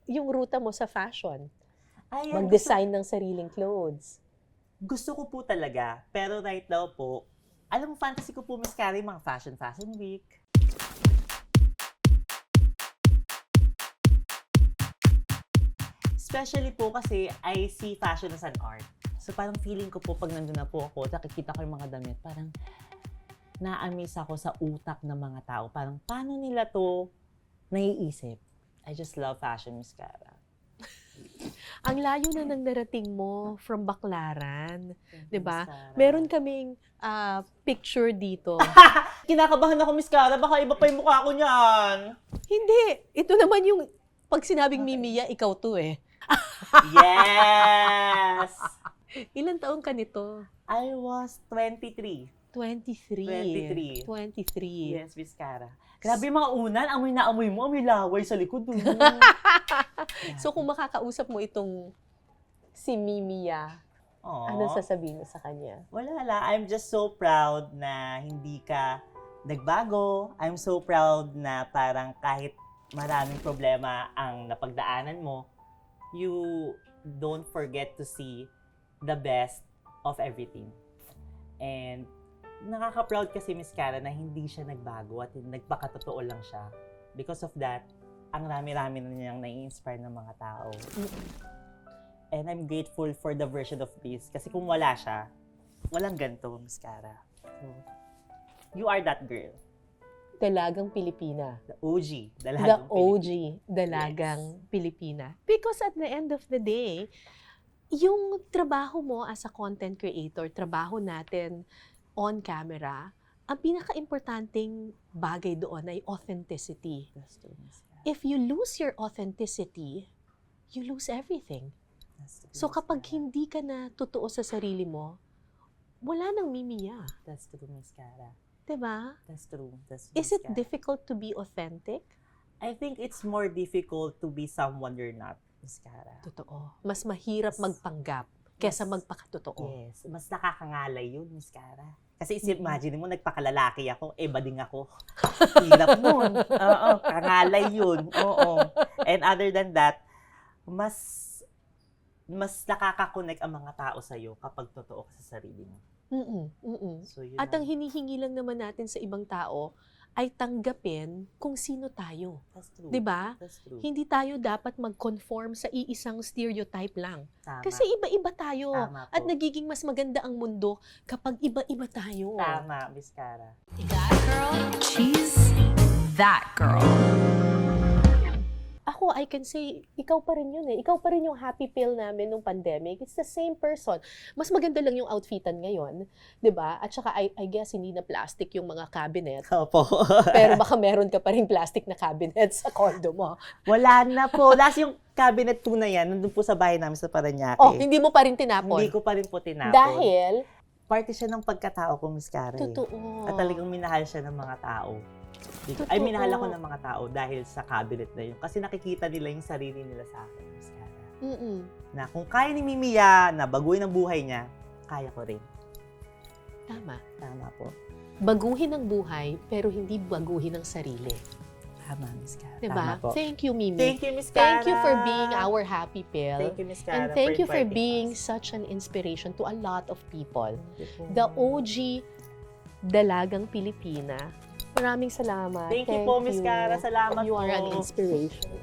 yung ruta mo sa fashion? Ayan, Mag-design ng sariling clothes. gusto ko po talaga. Pero right now po, alam mo, fantasy ko po, Miss Carrie, mga fashion week. Especially po kasi I see fashion as an art. So parang feeling ko po pag nandun na po ako, nakikita ko yung mga damit, parang na-amaze ako sa utak ng mga tao. Parang paano nila to naiisip? I just love fashion, Miss Cara. Ang layo na nang narating mo from Baclaran. Thank you, 'Di ba? Miss Cara. Meron kaming picture dito. Kinakabahan ako, Miss Cara. Baka iba pa yung mukha ko niyan. Hindi. Ito naman yung pag sinabing Okay. Mimiya, ikaw to eh. Yes! Ilan taon ka nito? I was 23. 23. 23. 23. Yes, Miss Cara. Grabe yung mga unan, amoy na amoy mo, amoy laway sa likod. So kung makakausap mo itong si Mimiya, ano sasabihin mo sa kanya? Wala la. I'm just so proud na hindi ka nagbago. I'm so proud na parang kahit maraming problema ang napagdaanan mo, you don't forget to see the best of everything. And nakaka-proud kasi, Miss Cara, na hindi siya nagbago at nagpakatotoo lang siya. Because of that, ang rami-rami na niyang nai-inspire ng mga tao. And I'm grateful for the version of this. Kasi kung wala siya, walang ganito, Miss Cara. So, you are that girl. Dalagang Pilipina. The OG. The Dalagang OG, Pilipina. Dalagang Pilipina. Because at the end of the day, yung trabaho mo as a content creator, trabaho natin on camera, ang pinaka-importanting bagay doon ay authenticity. That's true, Miss Cara. If you lose your authenticity, you lose everything. That's true, So Miss kapag Cara. hindi ka na totoo sa sarili mo, wala nang Mimiya. That's true, Miss Cara. 'Di ba? That's true. That's true, Is Miss it Cara. difficult to be authentic? I think it's more difficult to be someone you're not, Miss Cara. Totoo. Mas mahirap Yes. magpanggap kesa Yes. magpakatotoo. Yes. Mas nakakangalay yun, Miss Cara. Kasi Mm-mm. imagine mo, nagpakalalaki ako, bading ako. Hirap nun. Oo, kangalay yun. Oo. And other than that, mas nakaka-connect ang mga tao sa'yo kapag totoo ka sa sarili mo. So, yun At ang hinihingi lang naman natin sa ibang tao ay tanggapin kung sino tayo. That's true. 'Di ba? That's true. Hindi tayo dapat mag-conform sa iisang stereotype lang. Tama. Kasi iba-iba tayo. Tama po. At nagiging mas maganda ang mundo kapag iba-iba tayo. Tama, Miss Cara. That girl, she's that girl. Ako, I can say, ikaw pa rin yun eh. Ikaw pa rin yung happy pill namin nung pandemic. It's the same person. Mas maganda lang yung outfitan ngayon. 'Di ba? At saka, I guess, hindi na plastic yung mga cabinet. Opo. Pero baka meron ka pa rin plastic na cabinet sa condo mo. Wala na po. Last yung cabinet po na yan, nandun po sa bahay namin sa Parañaque. Oh, hindi mo pa rin tinapon. Hindi ko pa rin po tinapon. Dahil, Parte siya ng pagkatao ko, Miss Cara. totoo. At talagang minahal siya ng mga tao. Totoo. Ay, minahal ako ng mga tao dahil sa cabinet na yun. Kasi nakikita nila yung sarili nila sa akin, Miss Cara. Na kung kaya ni Mimiya na baguhin ang buhay niya, kaya ko rin. Tama. Tama po. Baguhin ang buhay, pero hindi baguhin ang sarili. Tama, Miss Cara. Diba? Tama po. Thank you, Mimi. Thank you, Miss Cara. Thank you for being our happy pill. Thank you, Miss Cara. And thank you for inviting being us. such an inspiration to a lot of people. Thank you po. The OG Dalagang Pilipina. Maraming salamat. Thank you po, Miss Cara. Salamat You are po. an inspiration.